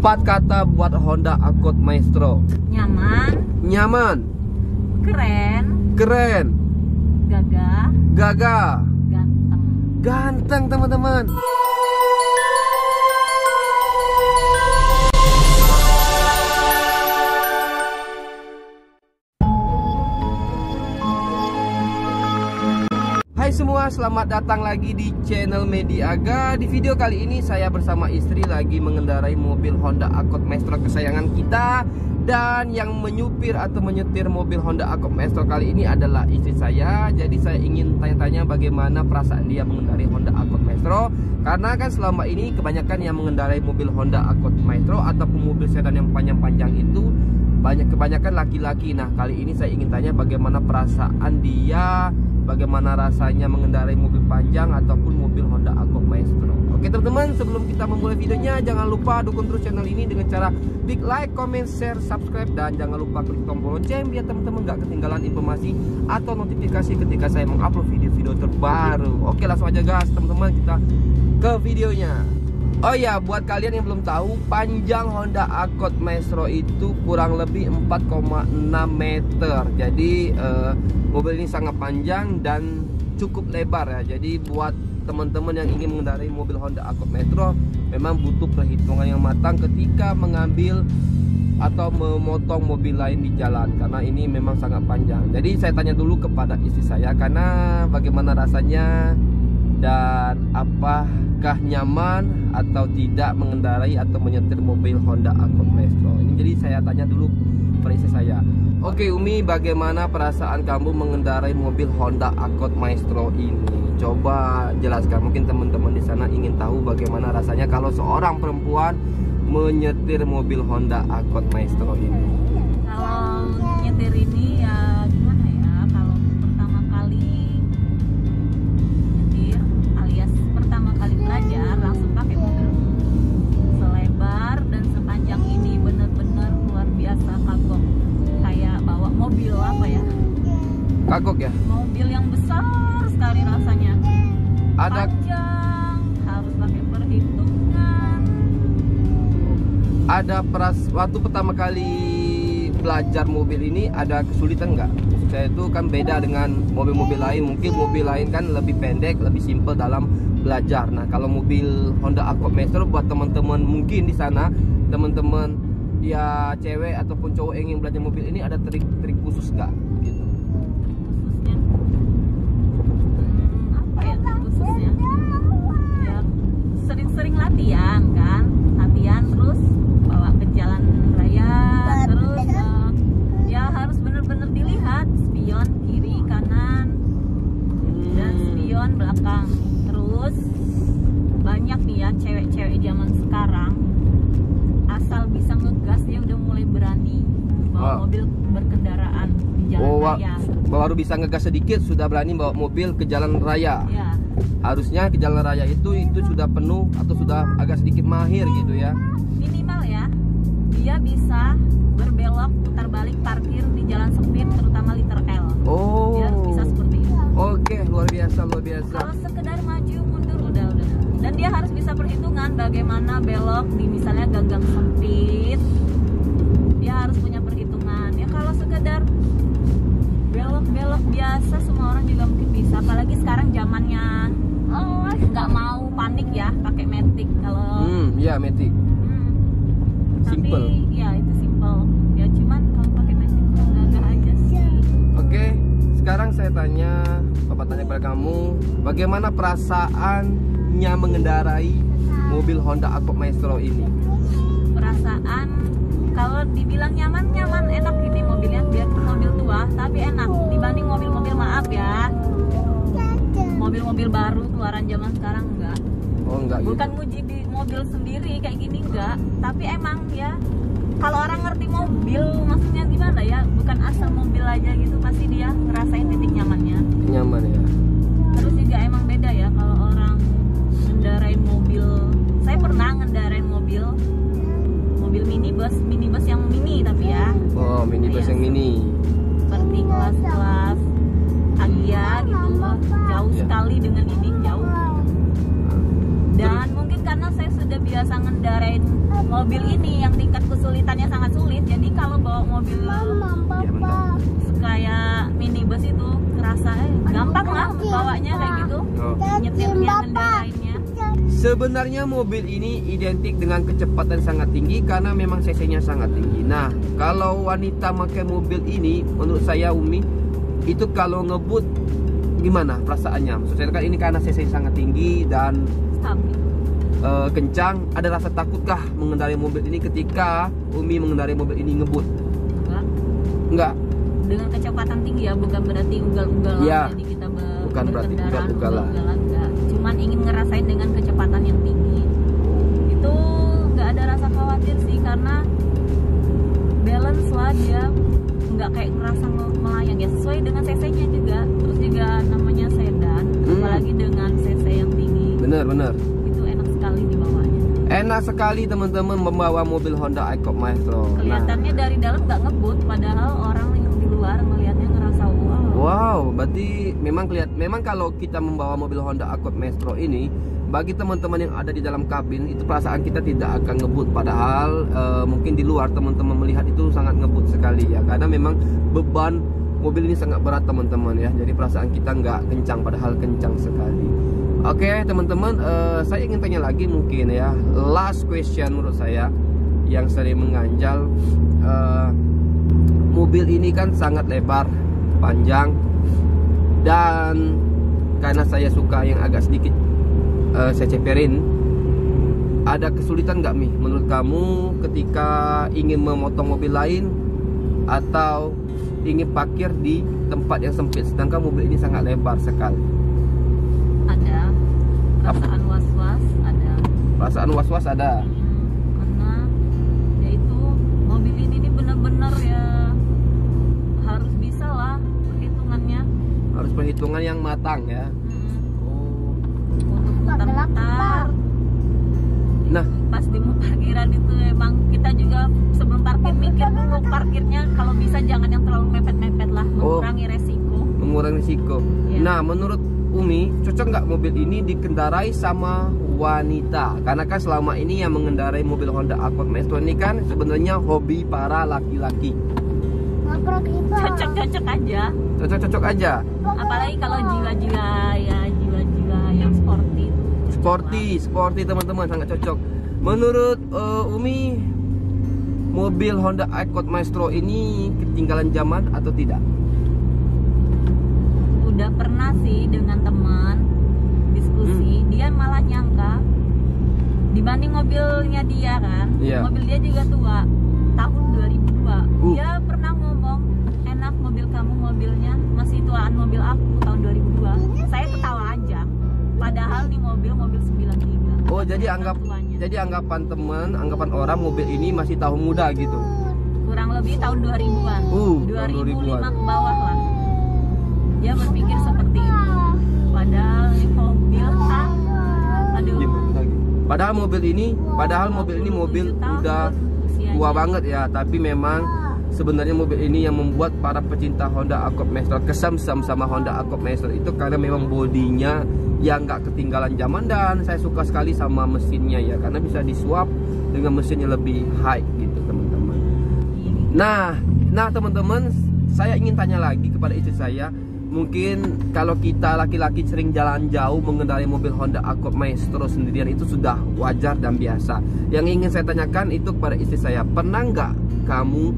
4 kata buat Honda Accord Maestro. Nyaman. Nyaman. Keren. Keren. Gagah. Gagah. Ganteng. Ganteng teman-teman. Hai semua, selamat datang lagi di channel Mediaga. Di video kali ini saya bersama istri lagi mengendarai mobil Honda Accord Maestro kesayangan kita. Dan yang menyupir atau menyetir mobil Honda Accord Maestro kali ini adalah istri saya. Jadi saya ingin tanya-tanya bagaimana perasaan dia mengendarai Honda Accord Maestro. Karena kan selama ini kebanyakan yang mengendarai mobil Honda Accord Maestro ataupun mobil sedan yang panjang-panjang itu kebanyakan laki-laki. Nah kali ini saya ingin tanya bagaimana perasaan dia, bagaimana rasanya mengendarai mobil panjang ataupun mobil Honda Accord Maestro. Oke teman-teman, sebelum kita memulai videonya, jangan lupa dukung terus channel ini dengan cara big like, comment, share, subscribe, dan jangan lupa klik tombol lonceng biar teman-teman gak ketinggalan informasi atau notifikasi ketika saya mengupload video-video terbaru. Oke, langsung aja guys teman-teman, kita ke videonya. Oh ya, buat kalian yang belum tahu, panjang Honda Accord Maestro itu kurang lebih 4,6 meter. Jadi mobil ini sangat panjang dan cukup lebar ya. Jadi buat teman-teman yang ingin mengendarai mobil Honda Accord Maestro memang butuh perhitungan yang matang ketika mengambil atau memotong mobil lain di jalan, karena ini memang sangat panjang. Jadi saya tanya dulu kepada istri saya karena bagaimana rasanya dan apakah nyaman atau tidak mengendarai atau menyetir mobil Honda Accord Maestro ini. Jadi saya tanya dulu pada istri saya. Oke Umi, bagaimana perasaan kamu mengendarai mobil Honda Accord Maestro ini? Coba jelaskan, mungkin teman-teman di sana ingin tahu bagaimana rasanya kalau seorang perempuan menyetir mobil Honda Accord Maestro ini. Kalau nyetir ini ya gimana ya, kalau pertama kali nyetir alias pertama kali belajar langsung pakai mobil selebar dan sepanjang ini, bener-bener luar biasa kagok. Kayak bawa mobil apa ya, Kagok ya? Mobil yang besar sekali rasanya. Ada panjang, harus pakai perhitungan. Ada waktu pertama kali belajar mobil ini ada kesulitan nggak? Maksud saya itu kan beda dengan mobil-mobil lain. Mungkin mobil lain kan lebih pendek, lebih simpel dalam belajar. Nah kalau mobil Honda Accord Maestro buat teman-teman mungkin di sana, teman-teman ya cewek ataupun cowok yang ingin belajar mobil ini, ada trik-trik khusus nggak gitu? Khususnya apa ya khususnya? Ya sering-sering latihan kan, terus bawa ke jalan raya, terus ya harus bener-bener dilihat spion kiri kanan dan spion belakang. Terus banyak nih ya cewek-cewek zaman sekarang, asal bisa ngegas dia udah mulai berani bawa mobil berkendaraan di jalan raya. Baru bisa ngegas sedikit sudah berani bawa mobil ke jalan raya. Ya. Harusnya ke jalan raya itu sudah penuh atau sudah agak sedikit mahir gitu ya. Minimal ya, dia bisa berbelok, putar balik, parkir di jalan sempit terutama liter L. Oh. Dia harus bisa seperti itu. Oke, luar biasa. Kalau sekedar maju mundur udah. Dan dia harus bisa perhitungan bagaimana belok di misalnya gang-gang sempit. Dia harus punya perhitungan. Ya kalau sekedar belok-belok biasa semua orang juga mungkin bisa. Apalagi sekarang zamannya nggak mau panik ya, pakai matic kalau. Ya matic. Simple. Tapi ya itu simple. Ya cuman kalau pakai matic agak aja sih. Oke, sekarang saya tanya pada kamu, bagaimana perasaannya mengendarai mobil Honda Accord Maestro ini? Perasaan kalau dibilang nyaman, enak ini mobilnya. Biarpun mobil tua tapi enak dibanding mobil-mobil, maaf ya, mobil-mobil baru keluaran zaman sekarang enggak. Oh enggak gitu. Bukan muji di mobil sendiri kayak gini enggak, tapi emang ya kalau orang ngerti mobil maksudnya gimana ya, bukan asal mobil aja gitu, pasti dia ngerasain titik nyamannya. Nyaman ya. Terus juga emang beda ya kalau orang ngendarain mobil. Saya pernah ngendarain mobil minibus yang mini tapi ya. Oh, minibus yang mini. Seperti kelas-kelas Agia gitu, jauh sekali dengan ini, jauh. Dan mungkin karena saya sudah biasa ngendarain mobil ini yang tingkat kesulitannya sangat sulit, jadi kalau bawa mobil kayak minibus itu ngerasa gampang lah bawanya kayak gitu, nyetirnya, ngendarainnya. Sebenarnya mobil ini identik dengan kecepatan sangat tinggi karena memang cc-nya sangat tinggi. Nah, kalau wanita pakai mobil ini, menurut saya Umi, itu kalau ngebut gimana perasaannya? Maksudnya kan ini karena cc sangat tinggi dan kencang. Ada rasa takutkah mengendarai mobil ini ketika Umi mengendarai mobil ini ngebut? Enggak. Dengan kecepatan tinggi ya, bukan berarti ugal-ugalan ya, jadi kita bukan berarti ugal-ugalan enggak. Cuman ingin ngerasain dengan kecepatan yang tinggi. Itu enggak ada rasa khawatir sih, karena balance lah dia, enggak kayak ngerasa melayang ya, sesuai dengan cc-nya juga. Terus juga namanya sedan, apalagi dengan cc yang tinggi. Benar. Itu enak sekali dibawanya. Enak sekali teman-teman membawa mobil Honda Accord Maestro. Kelihatannya dari dalam nggak ngebut, padahal orang yang di luar melihatnya ngerasa wow. Berarti memang kalau kita membawa mobil Honda Accord Maestro ini, bagi teman-teman yang ada di dalam kabin itu perasaan kita tidak akan ngebut. Padahal mungkin di luar teman-teman melihat itu sangat ngebut sekali ya, karena memang beban mobil ini sangat berat teman-teman ya. Jadi perasaan kita nggak kencang, padahal kencang sekali. Oke teman-teman, saya ingin tanya lagi mungkin ya, last question menurut saya yang sering mengganjal. Mobil ini kan sangat lebar, panjang, dan karena saya suka yang agak sedikit saya ceperin, ada kesulitan nggak Mi menurut kamu ketika ingin memotong mobil lain atau ingin parkir di tempat yang sempit sedangkan mobil ini sangat lebar sekali? Ada perasaan was-was, ada perasaan was-was ada. Karena yaitu mobil ini benar-benar ya harus bisa lah perhitungannya, harus perhitungan yang matang ya. Untuk mutar-mutar. Nah, pas di parkiran itu emang kita juga sebelum parkir mikir dulu parkirnya, kalau bisa jangan yang terlalu mepet-mepet lah, mengurangi resiko. Ya. Nah, menurut Umi, cocok nggak mobil ini dikendarai sama wanita? Karena kan selama ini yang mengendarai mobil Honda Accord Maestro ini kan sebenarnya hobi para laki-laki. Cocok-cocok aja. Cocok-cocok aja. Apalagi kalau jiwa-jiwa yang sporty teman-teman, sangat cocok. Menurut Umi, mobil Honda Accord Maestro ini ketinggalan zaman atau tidak? Udah pernah sih dengan teman diskusi, dia malah nyangka dibanding mobilnya dia kan, mobil dia juga tua, tahun 2002. Dia pernah ngomong, enak mobil kamu, mobilnya masih tuaan mobil aku tahun 2002. Saya ketawa aja, padahal nih mobil 93. Oh, jadi anggapan orang mobil ini masih tahun muda gitu. Kurang lebih tahun 2000-an. 2005 ke bawah lah. Dia berpikir seperti itu. Padahal ini mobil Padahal mobil ini mobil udah tua banget ya, tapi memang sebenarnya mobil ini yang membuat para pecinta Honda Accord Maestro kesamsam sama Honda Accord Maestro itu karena memang bodinya yang nggak ketinggalan zaman, dan saya suka sekali sama mesinnya ya, karena bisa disuap dengan mesin yang lebih high gitu teman-teman. Nah teman-teman, saya ingin tanya lagi kepada istri saya. Mungkin kalau kita laki-laki sering jalan jauh mengendarai mobil Honda Accord Maestro sendirian itu sudah wajar dan biasa. Yang ingin saya tanyakan itu kepada istri saya, pernah nggak kamu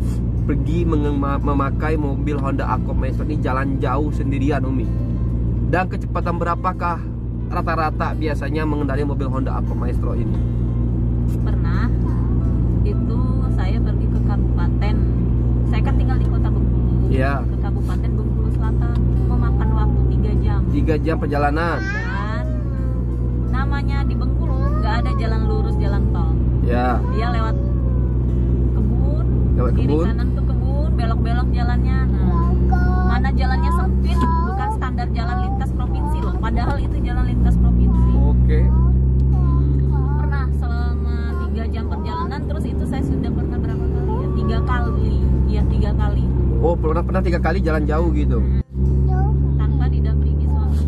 pergi memakai mobil Honda Accord Maestro ini jalan jauh sendirian Umi? Dan kecepatan berapakah rata-rata biasanya mengendarai mobil Honda Accord Maestro ini? Pernah. Itu saya pergi ke kabupaten. Saya kan tinggal di kota Bengkulu. Ya. Ke kabupaten Bengkulu Selatan, memakan waktu 3 jam. 3 jam perjalanan. Dan namanya di Bengkulu nggak ada jalan lurus, jalan tol. Ya. Dia lewat kebun, kiri kanan tuh kebun, belok-belok jalannya. Nah, mana jalannya sempit, bukan standar jalan lintas provinsi loh. Padahal itu jalan lintas provinsi. Oke. Pernah selama 3 jam perjalanan, terus itu saya sudah pernah berapa kali ya? 3 kali. Iya, 3 kali. Oh, pernah 3 kali jalan jauh gitu. Tanpa didampingi suami.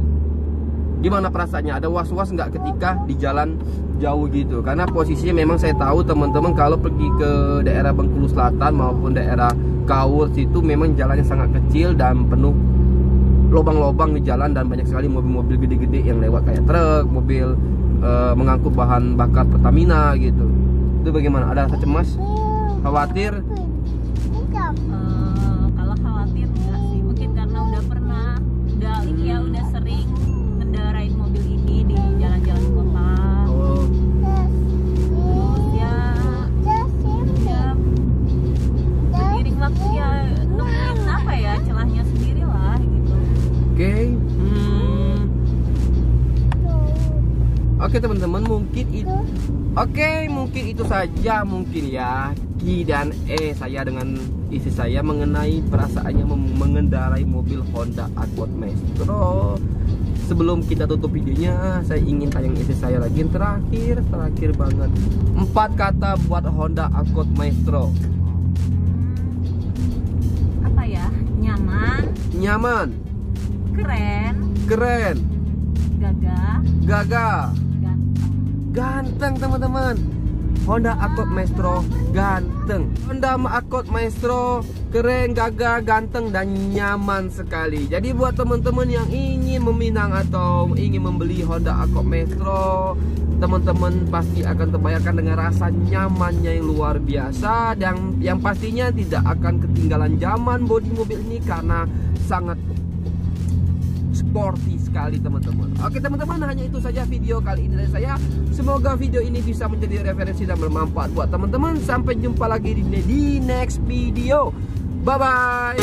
Gimana perasaannya? Ada was-was nggak ketika di jalan jauh gitu? Karena posisinya memang saya tahu teman-teman kalau pergi ke daerah Bengkulu Selatan maupun daerah Kaur itu memang jalannya sangat kecil dan penuh lubang-lubang di jalan, dan banyak sekali mobil-mobil gede-gede yang lewat kayak truk, mobil mengangkut bahan bakar Pertamina gitu. Itu bagaimana? Ada rasa cemas? Khawatir? Kalau khawatir enggak sih, mungkin karena udah pernah, udah sering ngendarain mobil ini di jalan-jalan kota. Oh. Terus ya seiring waktu ya nemuin apa ya celahnya sendiri lah gitu. Oke. Oke teman-teman, mungkin itu saja mungkin ya Ki dan saya dengan istri saya mengenai perasaannya mengendarai mobil Honda Accord Maestro. Sebelum kita tutup videonya, saya ingin tanya istri saya lagi yang terakhir banget. 4 kata buat Honda Accord Maestro. Apa ya? Nyaman, keren, gagah, ganteng teman-teman. Honda Accord Maestro ganteng. Honda Accord Maestro keren, gagah, ganteng, dan nyaman sekali. Jadi buat teman-teman yang ingin meminang atau ingin membeli Honda Accord Maestro, teman-teman pasti akan terbayarkan dengan rasa nyamannya yang luar biasa, dan yang pastinya tidak akan ketinggalan zaman bodi mobil ini karena sangat sporty sekali teman-teman. Oke teman-teman, hanya itu saja video kali ini dari saya. Semoga video ini bisa menjadi referensi dan bermanfaat buat teman-teman. Sampai jumpa lagi di next video. Bye bye.